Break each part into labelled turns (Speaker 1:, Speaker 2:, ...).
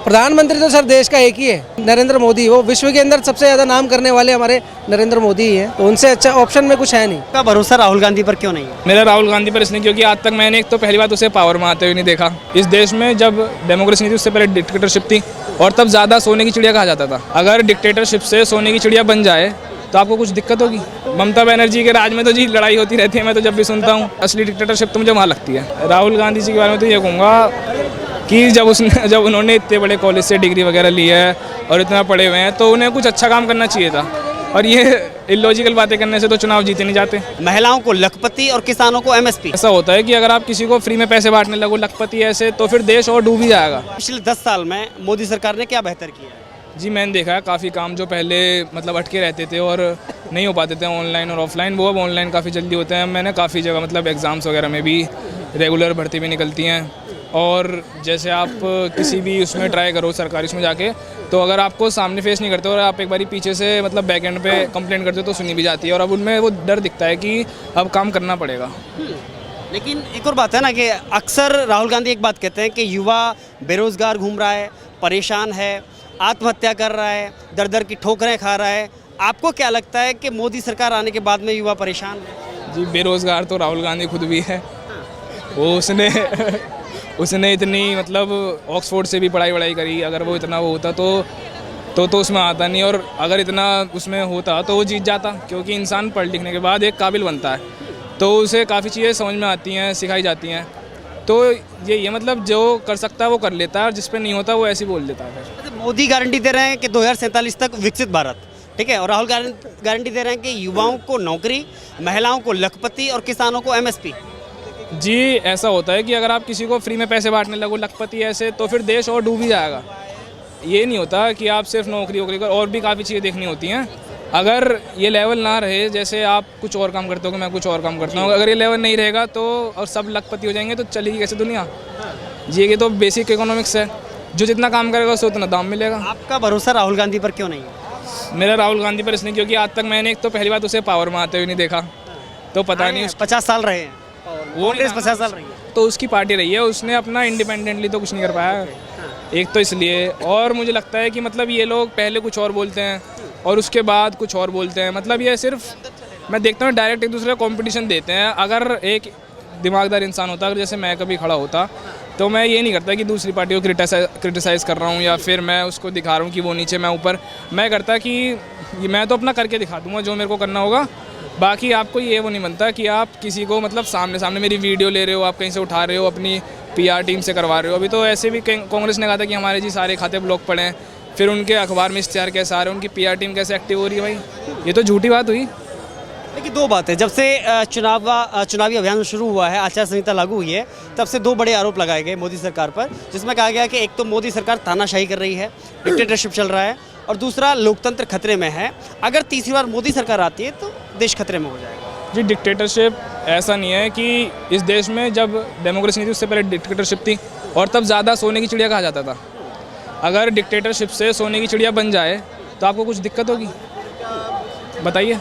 Speaker 1: प्रधानमंत्री तो सर देश का एक ही है, नरेंद्र मोदी। वो विश्व के अंदर सबसे ज्यादा नाम करने वाले हमारे नरेंद्र मोदी ही हैं, तो उनसे अच्छा ऑप्शन में कुछ है नहीं।
Speaker 2: का भरोसा राहुल गांधी पर क्यों नहीं है?
Speaker 3: मेरा राहुल गांधी पर इसलिए क्योंकि आज तक मैंने एक तो पहली बात उसे पावर में आते हुए नहीं देखा। इस देश में जब डेमोक्रेसी नहीं थी उससे पहले डिक्टेटरशिप थी, और तब ज़्यादा सोने की चिड़िया कहा जाता था। अगर डिक्टेटरशिप से सोने की चिड़िया बन जाए तो आपको कुछ दिक्कत होगी। ममता बनर्जी के राज में तो जी लड़ाई होती रहती है, मैं तो जब भी सुनता हूँ। असली डिक्टेटरशिप तो मुझे वहाँ लगती है। राहुल गांधी जी के बारे में तो ये कहूँगा कि जब उन्होंने इतने बड़े कॉलेज से डिग्री वगैरह ली है और इतना पढ़े हुए हैं, तो उन्हें कुछ अच्छा काम करना चाहिए था, और ये इलॉजिकल बातें करने से तो चुनाव जीते नहीं जाते।
Speaker 2: महिलाओं को लखपति और किसानों को एमएसपी।
Speaker 3: ऐसा होता है कि अगर आप किसी को फ्री में पैसे बांटने लगो लखपति ऐसे, तो फिर देश और डूब ही जाएगा।
Speaker 2: पिछले 10 साल में मोदी सरकार ने क्या बेहतर किया है?
Speaker 3: जी मैंने देखा है काफ़ी काम जो पहले मतलब अटके रहते थे और नहीं हो पाते थे ऑनलाइन और ऑफलाइन, वो अब ऑनलाइन काफ़ी जल्दी होते हैं। मैंने काफ़ी जगह मतलब एग्ज़ाम्स वगैरह में भी रेगुलर भर्ती भी निकलती हैं, और जैसे आप किसी भी उसमें ट्राई करो सरकारी उसमें जाके, तो अगर आपको सामने फेस नहीं करते और आप एक बारी पीछे से मतलब बैक एंड पे कंप्लेंट करते हो तो सुनी भी जाती है, और अब उनमें वो डर दिखता है कि अब काम करना पड़ेगा।
Speaker 2: लेकिन एक और बात है ना कि अक्सर राहुल गांधी एक बात कहते हैं कि युवा बेरोजगार घूम रहा है, परेशान है, आत्महत्या कर रहा है, दर दर की ठोकरें खा रहा है। आपको क्या लगता है कि मोदी सरकार आने के बाद में युवा परेशान है?
Speaker 3: जी बेरोज़गार तो राहुल गांधी खुद भी है। वो उसने इतनी मतलब ऑक्सफोर्ड से भी पढ़ाई करी। अगर वो इतना वो होता तो उसमें आता नहीं, और अगर इतना उसमें होता तो वो जीत जाता, क्योंकि इंसान पढ़ लिखने के बाद एक काबिल बनता है, तो उसे काफ़ी चीज़ें समझ में आती हैं, सिखाई जाती हैं। तो ये मतलब जो कर सकता है वो कर लेता है, और जिस पे नहीं होता वो ऐसे ही बोल देता है।
Speaker 2: मोदी गारंटी दे रहे हैं कि 2047 तक विकसित भारत, ठीक है, और राहुल गारंटी दे रहे हैं कि युवाओं को नौकरी, महिलाओं को लखपति और किसानों को एमएसपी।
Speaker 3: जी ऐसा होता है कि अगर आप किसी को फ्री में पैसे बांटने लगो लखपति ऐसे, तो फिर देश और डूब ही जाएगा। ये नहीं होता कि आप सिर्फ नौकरी कर, और भी काफ़ी चीज़ें देखनी होती हैं। अगर ये लेवल ना रहे, जैसे आप कुछ और काम करते हो कि मैं कुछ और काम करता हूँ, अगर ये लेवल नहीं रहेगा तो और सब लखपति हो जाएंगे तो चलेगी कैसे दुनिया? ये तो बेसिक इकोनॉमिक्स है, जो जितना काम करेगा उससे उतना दाम मिलेगा।
Speaker 2: आपका भरोसा राहुल गांधी पर क्यों नहीं है?
Speaker 3: मेरा राहुल गांधी पर इसलिए क्योंकि आज तक मैंने एक तो पहली बात उसे पावर में आते हुए नहीं देखा, तो पता नहीं
Speaker 2: 50 साल रहे हैं वो, 50 साल रही है,
Speaker 3: तो उसकी पार्टी रही है, उसने अपना इंडिपेंडेंटली तो कुछ नहीं कर पाया। एक तो इसलिए, और मुझे लगता है कि मतलब ये लोग पहले कुछ और बोलते हैं और उसके बाद कुछ और बोलते हैं। मतलब ये सिर्फ मैं देखता हूँ डायरेक्ट एक दूसरे को कंपटीशन देते हैं। अगर एक दिमागदार इंसान होता, अगर जैसे मैं कभी खड़ा होता, तो मैं ये नहीं करता कि दूसरी पार्टी को क्रिटिसाइज़ कर रहा हूँ या फिर मैं उसको दिखा रहा हूँ कि वो नीचे मैं ऊपर। मैं करता कि मैं तो अपना करके दिखा दूँगा जो मेरे को करना होगा। बाकी आपको ये वो नहीं बनता कि आप किसी को मतलब सामने मेरी वीडियो ले रहे हो, आप कहीं से उठा रहे हो, अपनी पीआर टीम से करवा रहे हो। अभी तो ऐसे भी कांग्रेस ने कहा था कि हमारे जी सारे खाते ब्लॉक पड़े हैं, फिर उनके अखबार में इश्तेहार कैसे आ रहे हैं, उनकी पीआर टीम कैसे एक्टिव हो रही है। भाई ये तो झूठी बात हुई।
Speaker 2: लेकिन दो बातें, जब से चुनावी अभियान शुरू हुआ है, आचार संहिता लागू हुई है, तब से दो बड़े आरोप लगाए गए मोदी सरकार पर, जिसमें कहा गया कि एक तो मोदी सरकार तानाशाही कर रही है, डिक्टेटरशिप चल रहा है, और दूसरा लोकतंत्र खतरे में है। अगर तीसरी बार मोदी सरकार आती है तो देश खतरे में हो जाएगा।
Speaker 3: जी डिक्टेटरशिप ऐसा नहीं है कि इस देश में जब डेमोक्रेसी नहीं थी उससे पहले डिक्टेटरशिप थी, और तब ज़्यादा सोने की चिड़िया कहा जाता था। अगर डिक्टेटरशिप से सोने की चिड़िया बन जाए तो आपको कुछ दिक्कत होगी? बताइए।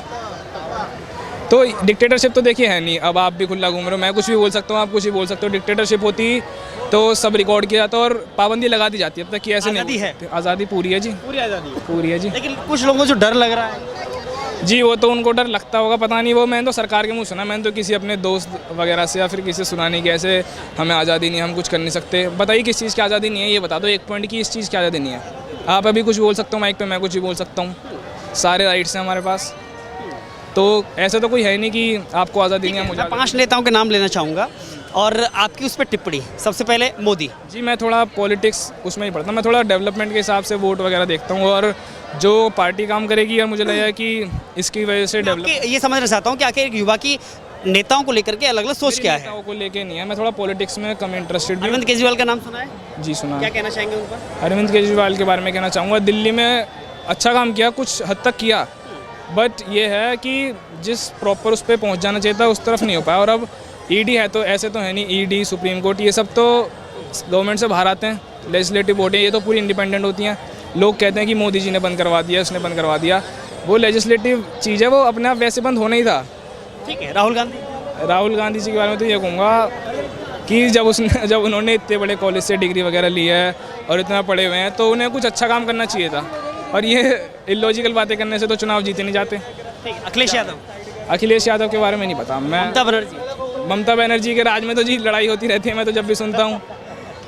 Speaker 3: तो डिक्टेटरशिप तो देखिए है नहीं। अब आप भी खुला घूम रहे हो, मैं कुछ भी बोल सकता हूँ, आप कुछ भी बोल सकते हो। डिक्टेटरशिप होती तो सब रिकॉर्ड किया जाता और पाबंदी लगा दी जाती है। अब तक कि ऐसे नहीं है। आज़ादी पूरी है जी, पूरी है जी।
Speaker 2: लेकिन कुछ लोगों को जो डर लग रहा है
Speaker 3: जी, वो तो उनको डर लगता होगा, पता नहीं। वो मैंने तो सरकार के मुँह सुना, मैंने तो किसी अपने दोस्त वगैरह से या फिर किसी से सुना नहीं कि ऐसे हमें आज़ादी नहीं, हम कुछ कर नहीं सकते। बताइए किस चीज़ की आज़ादी नहीं है, ये बता दो एक पॉइंट की इस चीज़ की आज़ादी नहीं है। आप अभी कुछ बोल सकते हो माइक पे, मैं कुछ भी बोल सकता हूँ, सारे राइट्स हैं हमारे पास। तो ऐसा तो कोई है नहीं कि आपको आज़ादी नहीं है। मुझे
Speaker 2: 5 नेताओं के नाम लेना चाहूँगा और आपकी उस पर टिप्पणी। सबसे पहले मोदी
Speaker 3: जी। मैं थोड़ा पॉलिटिक्स उसमें ही पढ़ता हूँ, मैं थोड़ा डेवलपमेंट के हिसाब से वोट वगैरह देखता हूँ, और जो पार्टी काम करेगी, और मुझे लगेगा कि इसकी वजह से डेवलप।
Speaker 2: ये समझना चाहता हूँ कि आखिर एक युवा की नेताओं को लेकर के अलग अलग सोच क्या है?
Speaker 3: नेताओं को लेके नहीं है, मैं थोड़ा पॉलिटिक्स में कम इंटरेस्टेड हूँ।
Speaker 2: अरविंद केजरीवाल का नाम सुना है?
Speaker 3: जी सुना।
Speaker 2: क्या कहना चाहेंगे उन पर?
Speaker 3: अरविंद केजरीवाल के बारे में कहना चाहूँगा, दिल्ली में अच्छा काम किया, कुछ हद तक किया, बट ये है कि जिस प्रॉपर उस पर पहुँच जाना चाहिए था उस तरफ नहीं हो पाया। और अब ईडी है तो ऐसे तो है नहीं, ईडी, सुप्रीम कोर्ट, ये सब तो गवर्नमेंट से बाहर आते हैं। लेजिस्लेटिव बॉडी ये तो पूरी इंडिपेंडेंट होती हैं। लोग कहते हैं कि मोदी जी ने बंद करवा दिया, उसने बंद करवा दिया, वो लेजिस्लेटिव चीज़ है, वो अपने आप वैसे बंद होना ही था।
Speaker 2: ठीक है। राहुल गांधी
Speaker 3: जी के बारे में तो ये कहूँगा कि जब उन्होंने इतने बड़े कॉलेज से डिग्री वगैरह ली है और इतना पढ़े हुए हैं तो उन्हें कुछ अच्छा काम करना चाहिए था। और ये इलॉजिकल बातें करने से तो चुनाव जीते नहीं जाते।
Speaker 2: ठीक,
Speaker 3: अखिलेश यादव के बारे में नहीं पता मैं। ममता बनर्जी के राज में तो जी लड़ाई होती रहती है। मैं तो जब भी सुनता हूँ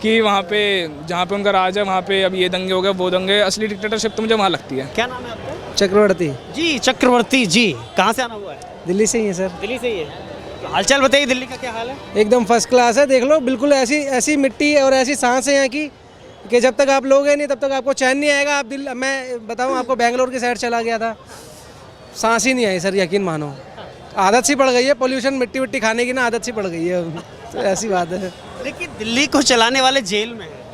Speaker 3: कि वहाँ पे जहाँ पे उनका राज है वहाँ पे अब ये दंगे हो गए वो दंगे, असली डिक्टेटरशिप तो मुझे वहाँ लगती है।
Speaker 2: क्या नाम है आपका?
Speaker 1: चक्रवर्ती
Speaker 2: जी चक्रवर्ती जी, कहाँ से आना हुआ है?
Speaker 1: दिल्ली से ही है सर।
Speaker 2: दिल्ली से ही है। तो हालचाल बताइए, दिल्ली का क्या हाल है?
Speaker 1: एकदम फर्स्ट क्लास है, देख लो बिल्कुल ऐसी ऐसी मिट्टी और ऐसी सांस है यहाँ की कि जब तक आप लोगे नहीं तब तक आपको चैन नहीं आएगा। आप मैं बताऊँ आपको, बेंगलोर की साइड चला गया था, सांस ही नहीं आई सर, यकीन मानो। आदत सी पड़ गई है, पोल्यूशन मिट्टी विट्टी खाने की ना आदत सी पड़ गई है, तो ऐसी बात है।
Speaker 2: लेकिन दिल्ली को चलाने वाले जेल में है।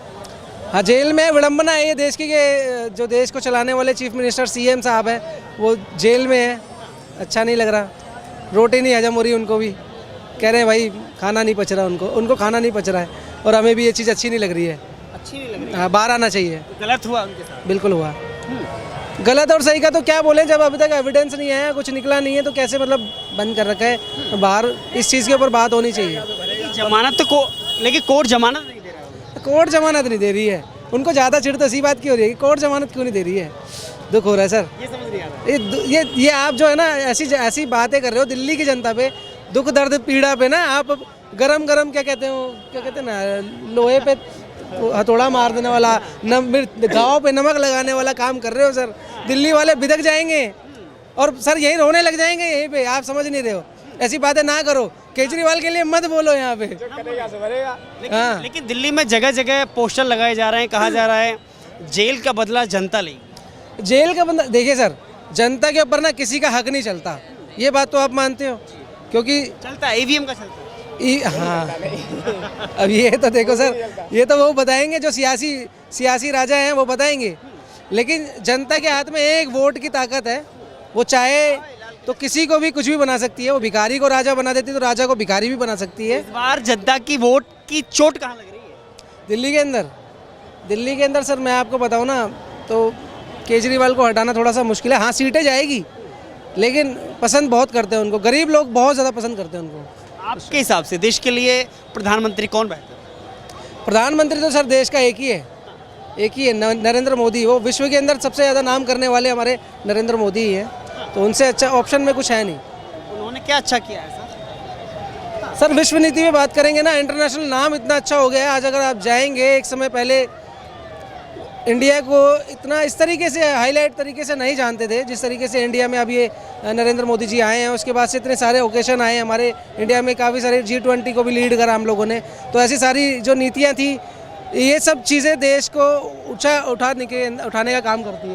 Speaker 1: हाँ जेल में, विडम्बना है ये देश की कि जो देश को चलाने वाले चीफ मिनिस्टर सीएम साहब हैं वो जेल में है। अच्छा नहीं लग रहा, रोटी नहीं हजम हो रही उनको भी, कह रहे हैं भाई खाना नहीं पच रहा उनको खाना नहीं पच रहा है, और हमें भी ये चीज़ अच्छी नहीं लग रही है।
Speaker 2: अच्छी नहीं लग रही।
Speaker 1: हाँ बाहर आना चाहिए।
Speaker 2: तो गलत हुआ उनके साथ।
Speaker 1: बिल्कुल हुआ। गलत और सही का तो क्या बोले, जब अभी तक एविडेंस नहीं आया, कुछ निकला नहीं है, तो कैसे मतलब बंद कर रखा है बाहर। इस चीज़ के ऊपर बात होनी चाहिए।
Speaker 2: जमानत तो लेकिन कोर्ट जमानत नहीं दे रहा है।
Speaker 1: कोर्ट जमानत नहीं दे रही है उनको, ज़्यादा चिढ़ तो इसी बात की हो रही है कि कोर्ट जमानत क्यों नहीं दे रही है। दुख हो रहा है सर,
Speaker 2: ये समझ नहीं आ रहा।
Speaker 1: ये आप जो है ना ऐसी बातें कर रहे हो दिल्ली की जनता पे, दुख दर्द पीड़ा पे ना आप गरम क्या कहते हैं ना, लोहे पे हथौड़ा मार देने वाला, गाँव पे नमक लगाने वाला काम कर रहे हो सर। दिल्ली वाले बिदक जाएंगे और सर यहीं रोने लग जाएंगे यहीं पे। आप समझ नहीं रहे हो, ऐसी बातें ना करो। केजरीवाल के लिए मत बोलो यहाँ पे।
Speaker 2: लेकिन दिल्ली में जगह जगह पोस्टर लगाए जा रहे हैं, कहा जा रहा है जेल का बदला जनता लेगी।
Speaker 1: जेल का बंदा, देखिए सर, जनता के ऊपर ना किसी का हक नहीं चलता, ये बात तो आप मानते हो, क्योंकि
Speaker 2: चलता है ईवीएम का चलता है।
Speaker 1: हाँ अब ये तो देखो सर, ये तो वो बताएंगे जो सियासी राजा हैं वो बताएंगे, लेकिन जनता के हाथ में एक वोट की ताकत है। वो चाहे तो किसी को भी कुछ भी बना सकती है। वो भिखारी को राजा बना देती है तो राजा को भिखारी भी बना सकती है।
Speaker 2: इस बार जनता की वोट की चोट कहाँ लग रही है?
Speaker 1: दिल्ली के अंदर सर मैं आपको बताऊँ ना तो केजरीवाल को हटाना थोड़ा सा मुश्किल है। हाँ सीटें जाएगी, लेकिन पसंद बहुत करते हैं उनको, गरीब लोग बहुत ज़्यादा पसंद करते हैं उनको।
Speaker 2: आपके हिसाब से देश के लिए प्रधानमंत्री कौन बेहतर है?
Speaker 1: प्रधानमंत्री तो सर देश का एक ही है, नरेंद्र मोदी। वो विश्व के अंदर सबसे ज़्यादा नाम करने वाले हमारे नरेंद्र मोदी ही हैं, तो उनसे अच्छा ऑप्शन में कुछ है नहीं।
Speaker 2: उन्होंने क्या अच्छा किया है
Speaker 1: सर विश्व नीति में बात करेंगे ना, इंटरनेशनल नाम इतना अच्छा हो गया है। आज अगर आप जाएंगे, एक समय पहले इंडिया को इतना इस तरीके से हाईलाइट तरीके से नहीं जानते थे जिस तरीके से इंडिया में अब ये नरेंद्र मोदी जी आए हैं। उसके बाद से इतने सारे ओकेशन आए हैं हमारे इंडिया में, काफ़ी सारे G20 को भी लीड करा हम लोगों ने। तो ऐसी सारी जो नीतियाँ थी, ये सब चीज़ें देश को उठाने का काम करती है।